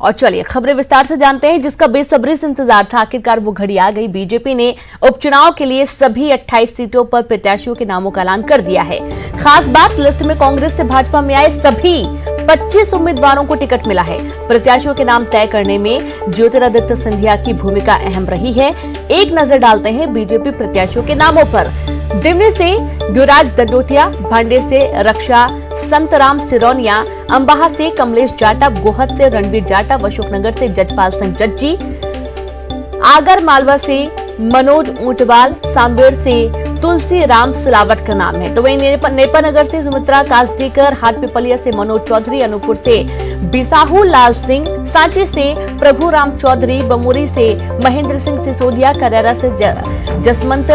और चलिए खबरें विस्तार से जानते हैं, जिसका बेसब्री से इंतजार था। आखिरकार वो घड़ी आ गई। बीजेपी ने उपचुनाव के लिए सभी 28 सीटों पर प्रत्याशियों के नामों का ऐलान कर दिया है। खास बात, लिस्ट में कांग्रेस से भाजपा में आए सभी 25 उम्मीदवारों को टिकट मिला है। प्रत्याशियों के नाम तय करने में ज्योतिरादित्य सिंधिया की भूमिका अहम रही है। एक नजर डालते हैं बीजेपी प्रत्याशियों के नामों पर। दिमनी से युवराज दंडोतिया, भांडेर से रक्षा संतराम सिरोनिया, अंबाहा से कमलेश जाटव, गोहद से रणवीर जाटव, अशोकनगर से जजपाल सिंह जज्जी, आगर मालवा से मनोज ऊंटवाल, सांवेर से तुलसी राम सिलावट का नाम है। तो वहीं नेपानगर से सुमित्रा कास्डेकर, हाटपिपलिया से मनोज चौधरी, अनूपपुर से बिसाहू लाल सिंह, सांची से प्रभु राम चौधरी, बमोरी से महेंद्र सिंह सिसोदिया, करेरा से जसवंत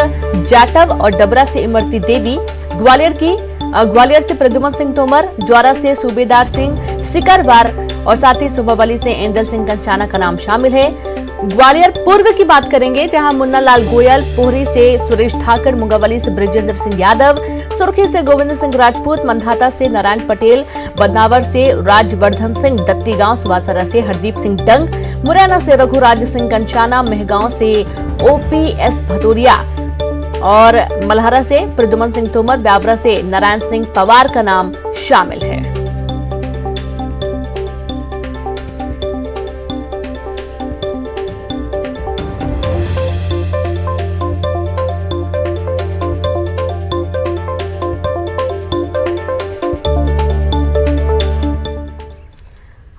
जाटव और डबरा से इमरती देवी, ग्वालियर से प्रद्युमन सिंह तोमर, ज्वारा से सूबेदार सिंह सिकरवार और साथ ही सुबहबली से एंदल सिंह कंचाना का नाम शामिल है। ग्वालियर पूर्व की बात करेंगे, जहां मुन्ना लाल गोयल, पोहरी से सुरेश ठाकर, मुंगावली से ब्रिजेंद्र सिंह यादव, सुर्खी से गोविंद सिंह राजपूत, मंधाता से नारायण पटेल, बदनावर से राजवर्धन सिंह, दत्ती गांव सुवासरा से हरदीप सिंह डंग, मुरैना से रघुराज सिंह कंचाना, मेहगांव से ओपीएस भदौरिया और मल्हारा से प्रद्युमन सिंह तोमर, ब्यावरा से नारायण सिंह पवार का नाम शामिल है।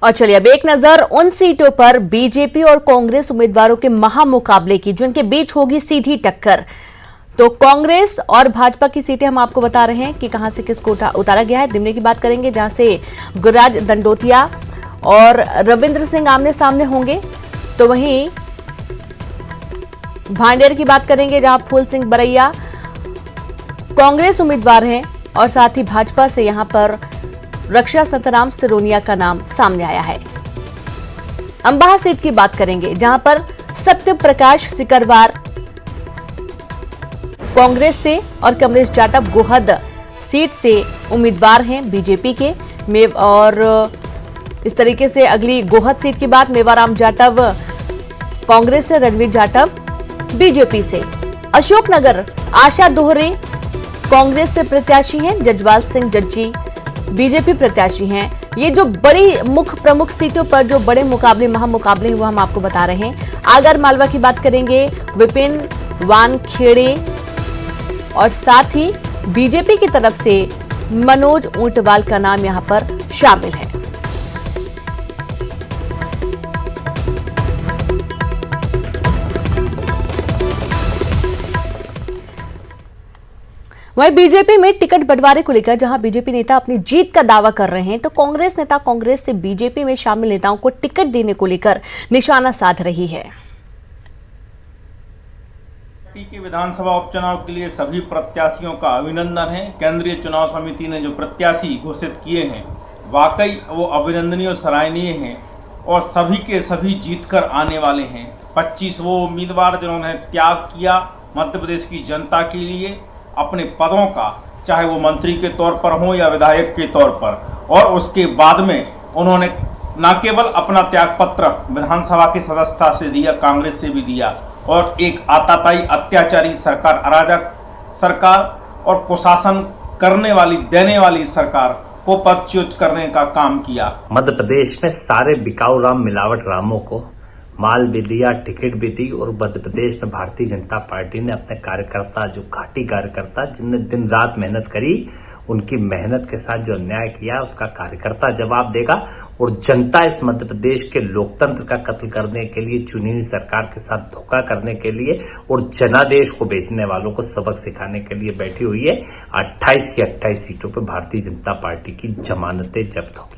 और चलिए अब एक नजर उन सीटों पर बीजेपी और कांग्रेस उम्मीदवारों के महामुकाबले की, जिनके बीच होगी सीधी टक्कर। तो कांग्रेस और भाजपा की सीटें हम आपको बता रहे हैं कि कहां से किसको उतारा गया है। दिमनी की बात करेंगे, जहां से गुरुराज दंडोतिया और रविंद्र सिंह आमने सामने होंगे। तो वहीं भांडेर की बात करेंगे, जहां फूल सिंह बरैया कांग्रेस उम्मीदवार हैं और साथ ही भाजपा से यहां पर रक्षा संतराम सिरोनिया का नाम सामने आया है। अंबाहा सीट की बात करेंगे, जहां पर सत्य प्रकाश सिकरवार कांग्रेस से और कमलेश जाटव गोहद सीट से उम्मीदवार हैं बीजेपी के। और इस तरीके से अगली गोहद सीट की बात, मेवाराम जाटव कांग्रेस से, रणवीर जाटव बीजेपी से। अशोकनगर आशा दोहरे कांग्रेस से प्रत्याशी हैं, जजपाल सिंह जज्जी बीजेपी प्रत्याशी हैं। ये जो बड़ी प्रमुख सीटों पर जो बड़े मुकाबले महामुकाबले वो हम आपको बता रहे हैं। आगर मालवा की बात करेंगे, विपिन वानखेड़े और साथ ही बीजेपी की तरफ से मनोज ऊंटवाल का नाम यहां पर शामिल है। वहीं बीजेपी में टिकट बंटवारे को लेकर जहां बीजेपी नेता अपनी जीत का दावा कर रहे हैं, तो कांग्रेस नेता कांग्रेस से बीजेपी में शामिल नेताओं को टिकट देने को लेकर निशाना साध रही है। के विधानसभा उपचुनाव के लिए सभी प्रत्याशियों का अभिनंदन है। केंद्रीय चुनाव समिति ने जो प्रत्याशी घोषित किए हैं, वाकई वो अभिनंदनीय और सराहनीय हैं और सभी के सभी जीतकर आने वाले हैं। 25 वो उम्मीदवार जिन्होंने त्याग किया मध्य प्रदेश की जनता के लिए अपने पदों का, चाहे वो मंत्री के तौर पर हो या विधायक के तौर पर, और उसके बाद में उन्होंने न केवल अपना त्यागपत्र विधानसभा की सदस्यता से दिया, कांग्रेस से भी दिया, और एक आताताई अत्याचारी सरकार, अराजक सरकार और कुशासन करने वाली, देने वाली सरकार को पदच्युत करने का काम किया। मध्य प्रदेश में सारे बिकाऊ राम, मिलावट रामों को माल भी दिया, टिकट भी दी, और मध्य प्रदेश में भारतीय जनता पार्टी ने अपने कार्यकर्ता, जो घाटी कार्यकर्ता जिनने दिन रात मेहनत करी, उनकी मेहनत के साथ जो अन्याय किया उसका कार्यकर्ता जवाब देगा। और जनता इस मध्य प्रदेश के लोकतंत्र का कत्ल करने के लिए, चुनी हुई सरकार के साथ धोखा करने के लिए और जनादेश को बेचने वालों को सबक सिखाने के लिए बैठी हुई है। 28 की 28 सीटों पर भारतीय जनता पार्टी की जमानतें जब्त होगी।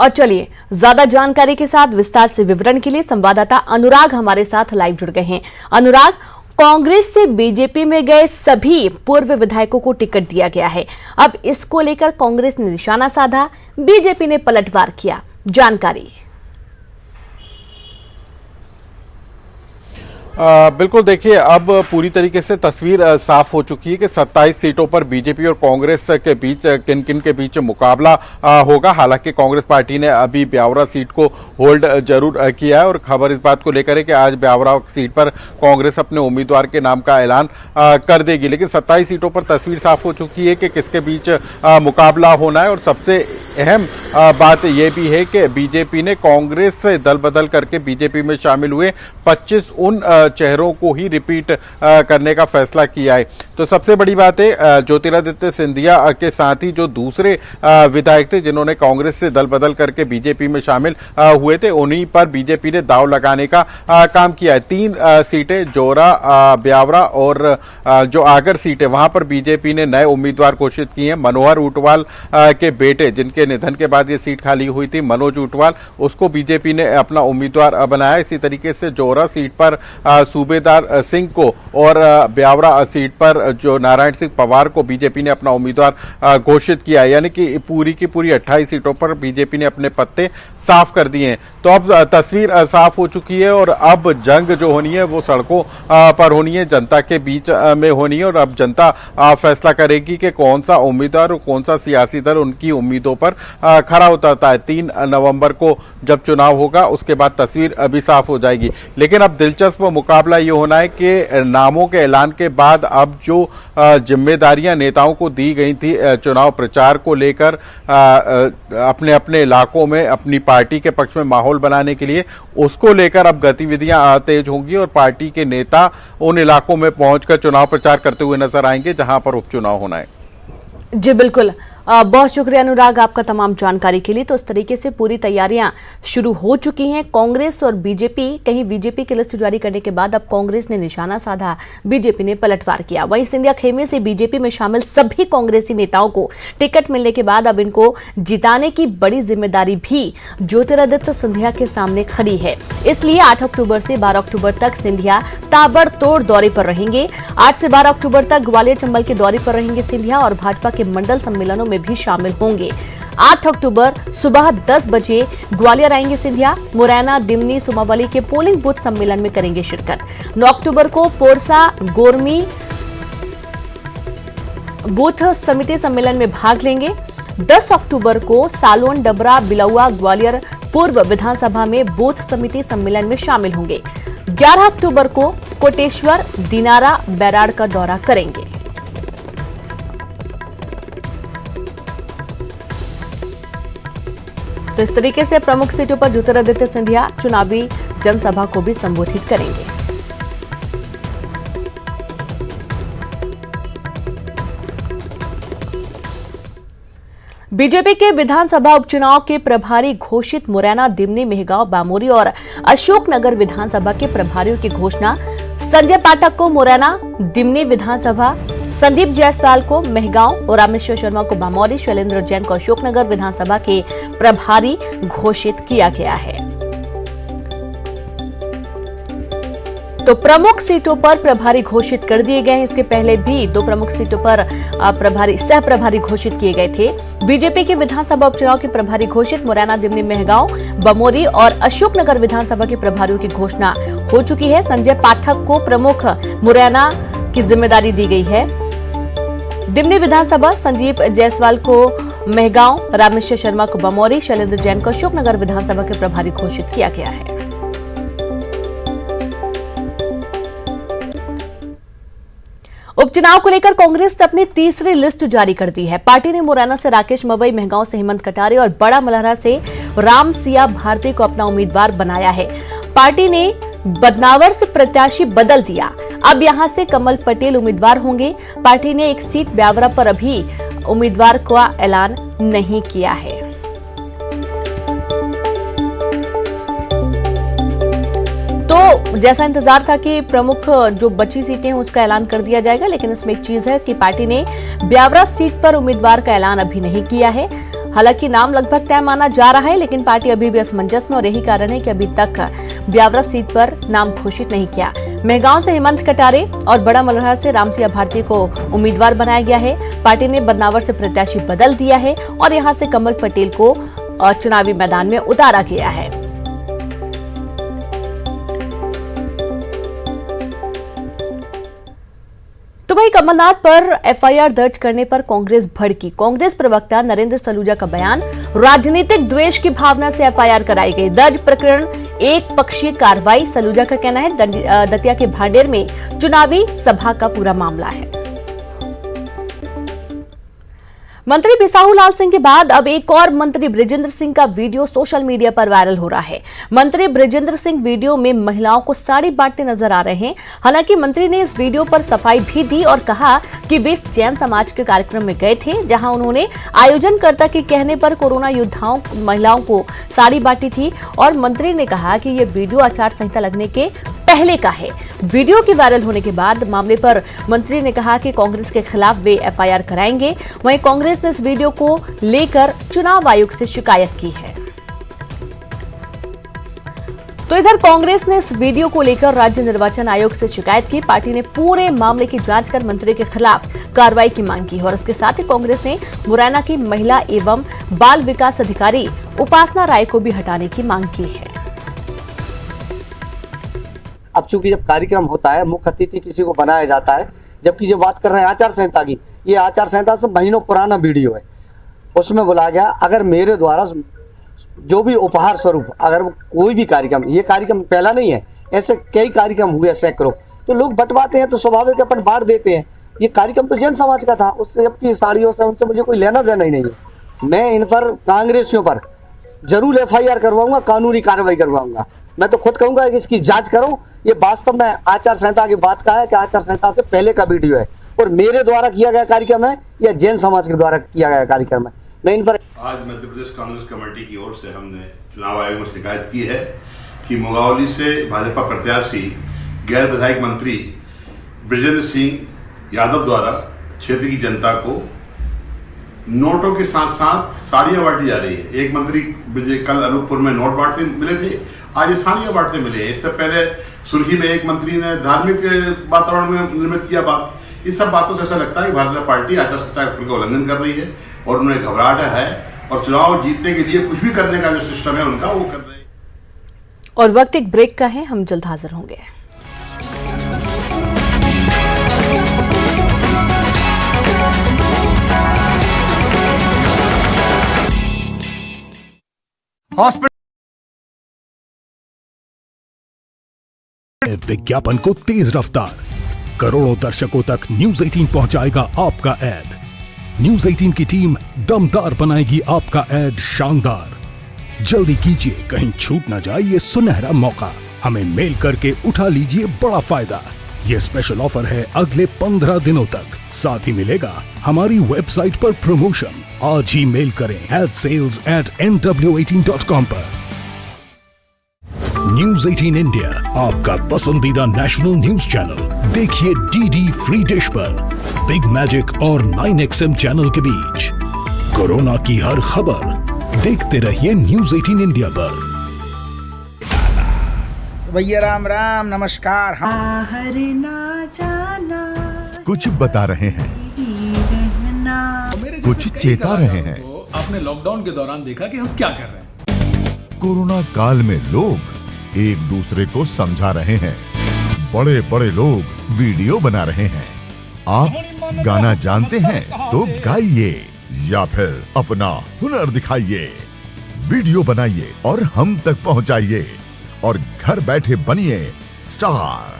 और चलिए ज्यादा जानकारी के साथ विस्तार से विवरण के लिए संवाददाता अनुराग हमारे साथ लाइव जुड़ गए हैं। अनुराग, कांग्रेस से बीजेपी में गए सभी पूर्व विधायकों को टिकट दिया गया है। अब इसको लेकर कांग्रेस ने निशाना साधा, बीजेपी ने पलटवार किया, जानकारी। बिल्कुल, देखिए अब पूरी तरीके से तस्वीर साफ हो चुकी है कि 27 सीटों पर बीजेपी और कांग्रेस के बीच किन किन के बीच मुकाबला होगा। हालांकि कांग्रेस पार्टी ने अभी ब्यावरा सीट को होल्ड जरूर किया है और खबर इस बात को लेकर है कि आज ब्यावरा सीट पर कांग्रेस अपने उम्मीदवार के नाम का ऐलान कर देगी। लेकिन 27 सीटों पर तस्वीर साफ हो चुकी है कि किसके बीच मुकाबला होना है और सबसे अहम बात यह भी है कि बीजेपी ने कांग्रेस से दल बदल करके बीजेपी में शामिल हुए 25 उन चेहरों को ही रिपीट करने का फैसला किया है। तो सबसे बड़ी बात है ज्योतिरादित्य सिंधिया के साथ ही जो दूसरे विधायक थे जिन्होंने कांग्रेस से दल बदल करके बीजेपी में शामिल हुए थे, उन्हीं पर बीजेपी ने दांव लगाने का काम किया है। 3 सीटें जोरा, ब्यावरा और जो आगर सीट है वहां पर बीजेपी ने नए उम्मीदवार घोषित किए हैं। मनोहर ऊंटवाल के बेटे जिनके निधन के बाद ये सीट खाली हुई थी, मनोज ऊंटवाल, उसको बीजेपी ने अपना उम्मीदवार बनाया। इसी तरीके से जोरा सीट पर सूबेदार सिंह को और ब्यावरा सीट पर जो नारायण सिंह पवार को बीजेपी ने अपना उम्मीदवार घोषित किया है। यानी कि पूरी की पूरी 28 सीटों पर बीजेपी ने अपने पत्ते साफ कर दिए हैं। तो अब तस्वीर साफ हो चुकी है और अब जंग जो होनी है वो सड़कों पर होनी है, जनता के बीच में होनी है और अब जनता फैसला करेगी कि कौन सा उम्मीदवार और कौन सा सियासी दल उनकी उम्मीदों पर खरा उतरता है। 3 नवंबर को जब चुनाव होगा उसके बाद तस्वीर अभी साफ हो जाएगी। लेकिन अब दिलचस्प मुकाबला ये होना है कि नामों के ऐलान के बाद अब जो जिम्मेदारियां नेताओं को दी गई थी चुनाव प्रचार को लेकर अपने अपने इलाकों में अपनी पार्टी के पक्ष में माहौल बनाने के लिए, उसको लेकर अब गतिविधियां तेज होंगी और पार्टी के नेता उन इलाकों में पहुंचकर चुनाव प्रचार करते हुए नजर आएंगे जहां पर उपचुनाव होना है। जी बिल्कुल, बहुत शुक्रिया अनुराग आपका तमाम जानकारी के लिए। तो इस तरीके से पूरी तैयारियां शुरू हो चुकी हैं। कांग्रेस और बीजेपी, कहीं बीजेपी की लिस्ट जारी करने के बाद अब कांग्रेस ने निशाना साधा, बीजेपी ने पलटवार किया। वहीं सिंधिया खेमे से बीजेपी में शामिल सभी कांग्रेसी नेताओं को टिकट मिलने के बाद अब इनको जिताने की बड़ी जिम्मेदारी भी ज्योतिरादित्य सिंधिया के सामने खड़ी है। इसलिए 8 अक्टूबर से 12 अक्टूबर तक सिंधिया ताबड़तोड़ दौरे पर रहेंगे। 8 से 12 अक्टूबर तक ग्वालियर चंबल के दौरे पर रहेंगे सिंधिया और भाजपा के मंडल सम्मेलनों में भी शामिल होंगे। 8 अक्टूबर सुबह 10 बजे ग्वालियर आएंगे सिंधिया, मुरैना, दिमनी, सुमावली के पोलिंग बूथ सम्मेलन में करेंगे शिरकत। 9 अक्टूबर को पोरसा, गोरमी बूथ समिति सम्मेलन में भाग लेंगे। 10 अक्टूबर को सालोन, डबरा, बिलौआ, ग्वालियर पूर्व विधानसभा में बूथ समिति सम्मेलन में शामिल होंगे। 11 अक्टूबर को कोटेश्वर, दिनारा, बैराड़ का दौरा करेंगे। तो इस तरीके से प्रमुख सीटों पर ज्योतिरादित्य सिंधिया चुनावी जनसभा को भी संबोधित करेंगे। बीजेपी के विधानसभा उपचुनाव के प्रभारी घोषित। मुरैना, दिमनी, मेहगांव, बामोरी और अशोकनगर विधानसभा के प्रभारियों की घोषणा। संजय पाठक को मुरैना, दिमनी विधानसभा, संदीप जायसवाल को मेहगांव और रामेश्वर शर्मा को बामोरी, शैलेंद्र जैन को अशोकनगर विधानसभा के प्रभारी घोषित किया गया है। तो प्रमुख सीटों पर प्रभारी घोषित कर दिए गए हैं। इसके पहले भी 2 प्रमुख सीटों पर सह प्रभारी घोषित किए गए थे। बीजेपी के विधानसभा उपचुनाव के प्रभारी घोषित। मुरैना, दिमनी, मेहगांव, बमोरी और अशोकनगर विधानसभा के प्रभारियों की घोषणा हो चुकी है। संजय पाठक को प्रमुख मुरैना की जिम्मेदारी दी गई है। दिमनी विधानसभा, संदीप जायसवाल को मेहगांव, रामेश्वर शर्मा को बमोरी, शैलेंद्र जैन को अशोकनगर विधानसभा के प्रभारी घोषित किया गया है। उपचुनाव को लेकर कांग्रेस ने अपनी तीसरी लिस्ट जारी कर दी है। पार्टी ने मुरैना से राकेश मवई, मेहगांव से हेमंत कटारे और बड़ा मलहरा से राम सिया भारती को अपना उम्मीदवार बनाया है। पार्टी ने बदनावर से प्रत्याशी बदल दिया, अब यहां से कमल पटेल उम्मीदवार होंगे। पार्टी ने एक सीट ब्यावरा पर अभी उम्मीदवार का ऐलान नहीं किया है। तो जैसा इंतजार था कि प्रमुख जो बची सीटें हैं उसका ऐलान कर दिया जाएगा, लेकिन इसमें एक चीज है कि पार्टी ने ब्यावरा सीट पर उम्मीदवार का ऐलान अभी नहीं किया है। हालांकि नाम लगभग तय माना जा रहा है, लेकिन पार्टी अभी भी असमंजस में और यही कारण है कि अभी तक ब्यावरा सीट पर नाम घोषित नहीं किया। मेहगांव से हेमंत कटारे और बड़ा मलहरा से रामसिया भारती को उम्मीदवार बनाया गया है। पार्टी ने बदनावर से प्रत्याशी बदल दिया है और यहां से कमल पटेल को चुनावी मैदान में उतारा गया है। कमलनाथ पर एफआईआर दर्ज करने पर कांग्रेस भड़की। कांग्रेस प्रवक्ता नरेंद्र सलूजा का बयान, राजनीतिक द्वेष की भावना से एफआईआर कराई गई। दर्ज प्रकरण एक पक्षीय कार्रवाई। सलूजा का कहना है दतिया के भांडेर में चुनावी सभा का पूरा मामला है। मंत्री बिसाहू लाल सिंह के बाद अब एक और मंत्री बृजेंद्र सिंह का वीडियो सोशल मीडिया पर वायरल हो रहा है। मंत्री बृजेंद्र सिंह वीडियो में महिलाओं को साड़ी बांटते नजर आ रहे हैं। हालांकि मंत्री ने इस वीडियो पर सफाई भी दी और कहा कि वे जैन समाज के कार्यक्रम में गए थे, जहां उन्होंने आयोजनकर्ता के कहने पर कोरोना योद्धाओं महिलाओं को साड़ी बांटी थी। और मंत्री ने कहा कि यह वीडियो आचार संहिता लगने के पहले का है। वीडियो के वायरल होने के बाद मामले पर मंत्री ने कहा कि कांग्रेस के खिलाफ वे एफआईआर कराएंगे। वहीं कांग्रेस ने इस वीडियो को लेकर चुनाव आयोग से शिकायत की है। तो इधर कांग्रेस ने इस वीडियो को लेकर राज्य निर्वाचन आयोग से शिकायत की। पार्टी ने पूरे मामले की जांच कर मंत्री के खिलाफ कार्रवाई की मांग की और इसके साथ ही कांग्रेस ने मुरैना की महिला एवं बाल विकास अधिकारी उपासना राय को भी हटाने की मांग की है। अब चूंकि जब कार्यक्रम होता है, मुख्य अतिथि किसी को बनाया जाता है, जबकि जो बात कर रहे हैं आचार संहिता की, ये आचार संहिता से महीनों पुराना वीडियो है। उसमें बोला गया अगर मेरे द्वारा जो भी उपहार स्वरूप अगर कोई भी कार्यक्रम, ये कार्यक्रम पहला नहीं है, ऐसे कई कार्यक्रम हुए सैकड़ों, तो लोग बंटवाते हैं तो स्वाभाविक अपन बांट देते हैं। ये कार्यक्रम तो जैन समाज का था, उससे जबकि साड़ियों से उनसे मुझे कोई लेना देना ही नहीं है। मैं इन पर कांग्रेसियों पर जरूर एफआईआर करवाऊंगा, कानूनी कार्रवाई करवाऊंगा। मैं तो खुद कहूंगा कि इसकी जांच करो। ये वास्तव में आचार संहिता की बात का है कि आचार संहिता से पहले का वीडियो है और मेरे द्वारा किया गया कार्यक्रम है या जैन समाज के द्वारा किया गया कार्यक्रम है। मैं इन पर आज मध्य प्रदेश कांग्रेस कमेटी की ओर से हमने चुनाव आयोग में शिकायत की है कि मुंगावली से भाजपा प्रत्याशी गैर विधायक मंत्री बृजेंद्र सिंह यादव द्वारा क्षेत्र की जनता को नोटों के साथ साथ साड़ियां बांटी जा रही है। एक मंत्री कल अनूपपुर में नोट बांटते मिले थे, आज ये साड़ियां बांटते मिले। इससे पहले सुर्खी में एक मंत्री ने धार्मिक वातावरण में निर्मित किया बात। इस सब बातों से ऐसा लगता है कि भारतीय जनता पार्टी आचार संहिता का उल्लंघन कर रही है और उन्हें घबराहट है और चुनाव जीतने के लिए कुछ भी करने का जो सिस्टम है उनका वो कर रहे हैं। और वक्त एक ब्रेक का है, हम जल्द हाजिर होंगे। विज्ञापन को तेज रफ्तार, करोड़ों दर्शकों तक न्यूज 18 पहुंचाएगा आपका ऐड। न्यूज 18 की टीम दमदार बनाएगी आपका ऐड शानदार। जल्दी कीजिए, कहीं छूट ना जाए ये सुनहरा मौका। हमें मेल करके उठा लीजिए बड़ा फायदा। ये स्पेशल ऑफर है अगले 15 दिनों तक। साथ ही मिलेगा हमारी वेबसाइट पर प्रमोशन। आज ही मेल करें adsales@nw18.com पर। न्यूज 18 इंडिया, आपका पसंदीदा नेशनल न्यूज चैनल। देखिए डीडी फ्री डिश पर बिग मैजिक और 9XM चैनल के बीच कोरोना की हर खबर देखते रहिए न्यूज 18 इंडिया पर। भैया राम राम, नमस्कार। बाहर ना जाना, कुछ बता रहे हैं, कुछ चेता रहे हैं। तो आपने लॉकडाउन के दौरान देखा कि हम क्या कर रहे हैं। कोरोना काल में लोग एक दूसरे को समझा रहे हैं, बड़े बड़े लोग वीडियो बना रहे हैं। आप गाना जानते हैं तो गाइए या फिर अपना हुनर दिखाइए, वीडियो बनाइए और हम तक पहुंचाइए और घर बैठे बनिए स्टार।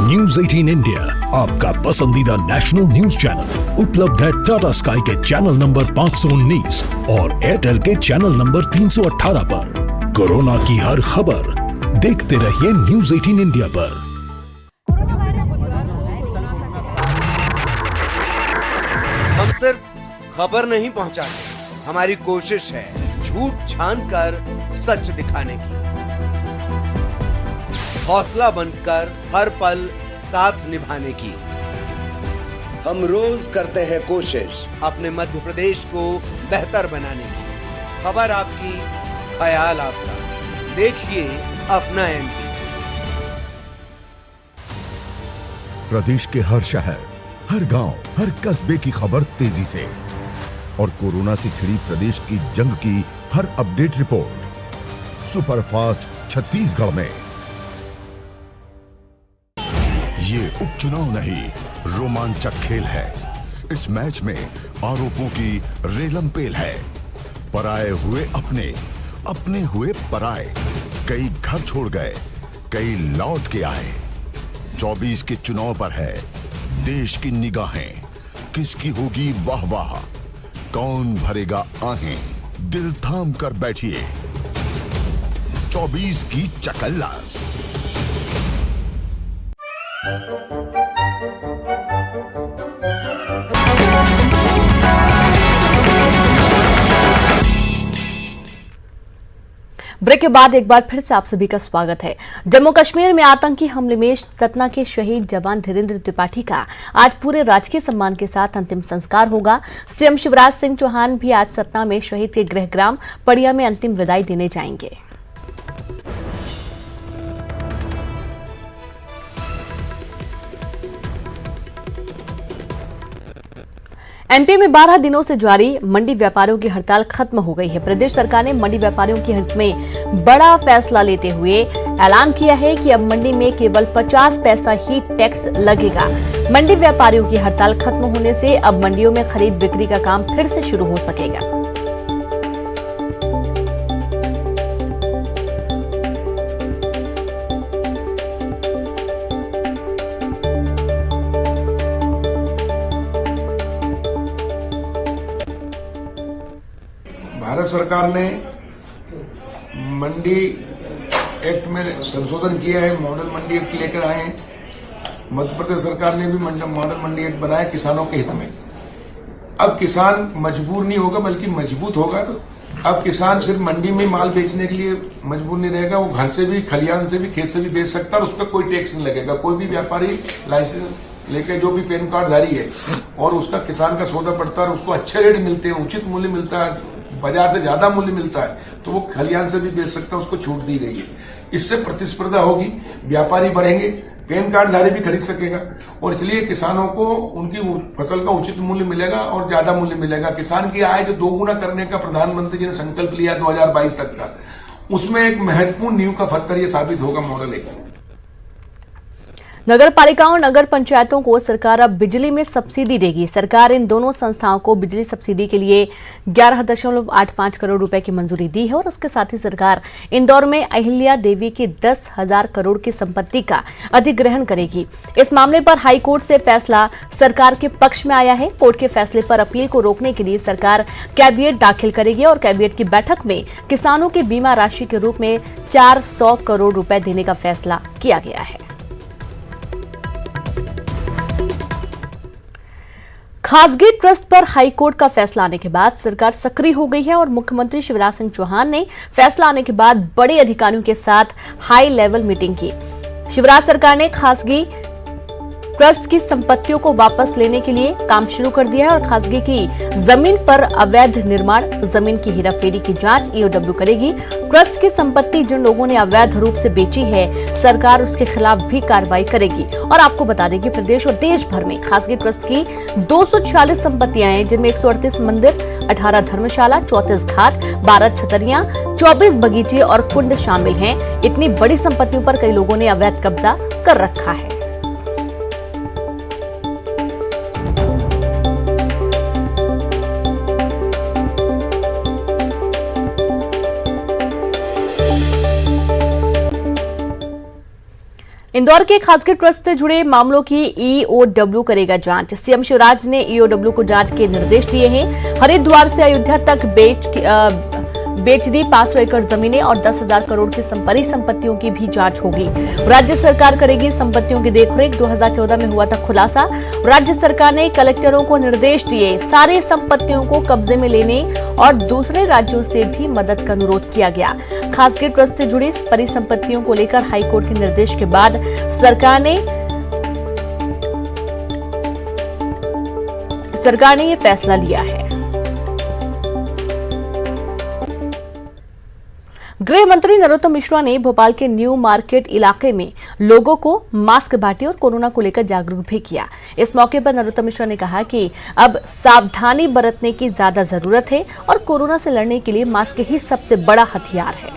न्यूज 18 इंडिया, आपका पसंदीदा नेशनल न्यूज चैनल, उपलब्ध है टाटा स्काई के चैनल नंबर 519 और एयरटेल के चैनल नंबर 318 पर। कोरोना की हर खबर देखते रहिए न्यूज 18 इंडिया पर। हम सिर्फ खबर नहीं पहुंचाते, हमारी कोशिश है झूठ छानकर सच दिखाने की। हौसला बनकर हर पल साथ निभाने की। हम रोज करते हैं कोशिश अपने मध्य प्रदेश को बेहतर बनाने की। खबर आपकी, ख्याल आपका, देखिए अपना एमपी। प्रदेश के हर शहर, हर गांव, हर कस्बे की खबर तेजी से और कोरोना से छिड़ी प्रदेश की जंग की हर अपडेट रिपोर्ट सुपरफास्ट छत्तीसगढ़ में ये उपचुनाव नहीं, रोमांचक खेल है। इस मैच में आरोपों की रेलमपेल है। पराए हुए अपने, अपने हुए पराए। कई घर छोड़ गए, कई लौट के आए। 24 के चुनाव पर है देश की निगाहें। किसकी होगी वाह वाह, कौन भरेगा आहें। दिल थाम कर बैठिए, 24 की चकल्लास। ब्रेक के बाद एक बार फिर से आप सभी का स्वागत है। जम्मू कश्मीर में आतंकी हमले में सतना के शहीद जवान धीरेन्द्र त्रिपाठी का आज पूरे राजकीय सम्मान के साथ अंतिम संस्कार होगा। सीएम शिवराज सिंह चौहान भी आज सतना में शहीद के गृहग्राम पड़िया में अंतिम विदाई देने जाएंगे। एमपी में 12 दिनों से जारी मंडी व्यापारियों की हड़ताल खत्म हो गई है। प्रदेश सरकार ने मंडी व्यापारियों की हित में बड़ा फैसला लेते हुए ऐलान किया है कि अब मंडी में केवल 50 पैसा ही टैक्स लगेगा। मंडी व्यापारियों की हड़ताल खत्म होने से अब मंडियों में खरीद बिक्री का काम फिर से शुरू हो सकेगा। भारत सरकार ने मंडी एक्ट में संशोधन किया है, मॉडल मंडी एक्ट लेकर आए हैं। मध्य प्रदेश सरकार ने भी मॉडल मंडी एक्ट बनाया किसानों के हित में। अब किसान मजबूर नहीं होगा बल्कि मजबूत होगा। अब किसान सिर्फ मंडी में माल बेचने के लिए मजबूर नहीं रहेगा, वो घर से भी, खलिहान से भी, खेत से भी बेच सकता है और उस पर कोई टैक्स नहीं लगेगा। कोई भी व्यापारी लाइसेंस लेके जो भी पैन कार्ड धारी है और उसका किसान का सौदा पड़ता है, उसको अच्छे रेट मिलते हैं, उचित मूल्य मिलता है, बाजार से ज्यादा मूल्य मिलता है, तो वो खलिहान से भी बेच सकता है, उसको छूट दी गई है। इससे प्रतिस्पर्धा होगी, व्यापारी बढ़ेंगे, पैन कार्ड धारी भी खरीद सकेगा और इसलिए किसानों को उनकी फसल का उचित मूल्य मिलेगा और ज्यादा मूल्य मिलेगा। किसान की आय जो 2 गुना करने का प्रधानमंत्री जी ने संकल्प लिया 2022 तक का, उसमें एक महत्वपूर्ण नींव का पत्थर ये साबित होगा मॉडल एक। नगर पालिकाओं और नगर पंचायतों को सरकार अब बिजली में सब्सिडी देगी। सरकार इन दोनों संस्थाओं को बिजली सब्सिडी के लिए 11.85 करोड़ रुपए की मंजूरी दी है और उसके साथ ही सरकार इंदौर में अहिल्या देवी की 10,000 करोड़ की संपत्ति का अधिग्रहण करेगी। इस मामले पर हाई कोर्ट से फैसला सरकार के पक्ष में आया है। कोर्ट के फैसले पर अपील को रोकने के लिए सरकार कैविएट दाखिल करेगी और कैबिनेट की बैठक में किसानों की बीमा राशि के रूप में 400 करोड़ रुपए देने का फैसला किया गया है। खासगी ट्रस्ट पर हाईकोर्ट का फैसला आने के बाद सरकार सक्रिय हो गई है और मुख्यमंत्री शिवराज सिंह चौहान ने फैसला आने के बाद बड़े अधिकारियों के साथ हाई लेवल मीटिंग की। शिवराज सरकार ने खासगी ट्रस्ट की संपत्तियों को वापस लेने के लिए काम शुरू कर दिया है और खासगी की जमीन पर अवैध निर्माण, जमीन की हेराफेरी की जांच ईओडब्ल्यू करेगी। ट्रस्ट की संपत्ति जिन लोगों ने अवैध रूप से बेची है, सरकार उसके खिलाफ भी कार्रवाई करेगी। और आपको बता दें कि प्रदेश और देश भर में खासगी ट्रस्ट की 246 संपत्तियां हैं, जिनमें 138 मंदिर, 18 धर्मशाला, 34 घाट, 12 छतरियां, 24 बगीचे और कुंड शामिल हैं। इतनी बड़ी संपत्तियों पर कई लोगों ने अवैध कब्जा कर रखा है। इंदौर के खासगी ट्रस्ट से जुड़े मामलों की ईओडब्ल्यू करेगा जांच। सीएम शिवराज ने ईओडब्ल्यू को जांच के निर्देश दिए हैं। हरिद्वार से अयोध्या तक बेच दी 500 एकड़ जमीनें और 10,000 करोड़ की परिसंपत्तियों की भी जांच होगी। राज्य सरकार करेगी संपत्तियों की देखरेख। 2014 में हुआ था खुलासा। राज्य सरकार ने कलेक्टरों को निर्देश दिए, सारी संपत्तियों को कब्जे में लेने और दूसरे राज्यों से भी मदद का अनुरोध किया गया। खासगी ट्रस्ट से जुड़ी परिसंपत्तियों को लेकर हाईकोर्ट के निर्देश के बाद सरकार ने यह फैसला लिया है। गृह मंत्री नरोत्तम मिश्रा ने भोपाल के न्यू मार्केट इलाके में लोगों को मास्क बांटे और कोरोना को लेकर जागरूक भी किया। इस मौके पर नरोत्तम मिश्रा ने कहा कि अब सावधानी बरतने की ज्यादा जरूरत है और कोरोना से लड़ने के लिए मास्क ही सबसे बड़ा हथियार है।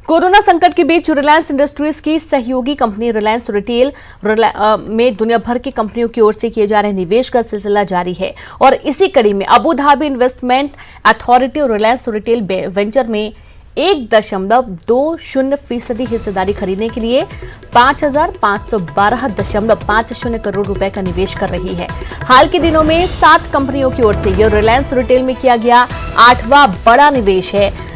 कोरोना संकट के बीच रिलायंस इंडस्ट्रीज की सहयोगी कंपनी रिलायंस रिटेल में दुनिया भर की कंपनियों की ओर से किए जा रहे निवेश का सिलसिला जारी है और इसी कड़ी में अबू धाबी इन्वेस्टमेंट अथॉरिटी और रिलायंस रिटेल वेंचर में 1.20% हिस्सेदारी खरीदने के लिए 5,512.50 करोड़ रुपए का निवेश कर रही है। हाल के दिनों में 7 कंपनियों की ओर से यह रिलायंस रिटेल में किया गया 8वां बड़ा निवेश है।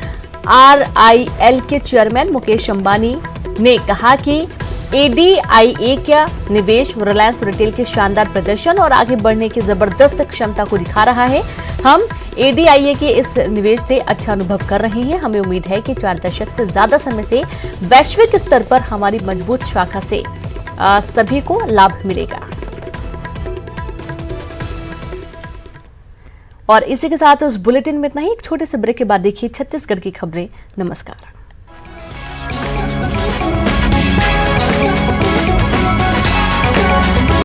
RIL के चेयरमैन मुकेश अंबानी ने कहा कि ADIA का निवेश रिलायंस रिटेल के शानदार प्रदर्शन और आगे बढ़ने की जबरदस्त क्षमता को दिखा रहा है। हम ADIA के इस निवेश से अच्छा अनुभव कर रहे हैं। हमें उम्मीद है कि 4 दशक से ज्यादा समय से वैश्विक स्तर पर हमारी मजबूत शाखा से सभी को लाभ मिलेगा। और इसी के साथ उस बुलेटिन में इतना ही। एक छोटे से ब्रेक के बाद देखिए छत्तीसगढ़ की खबरें। नमस्कार।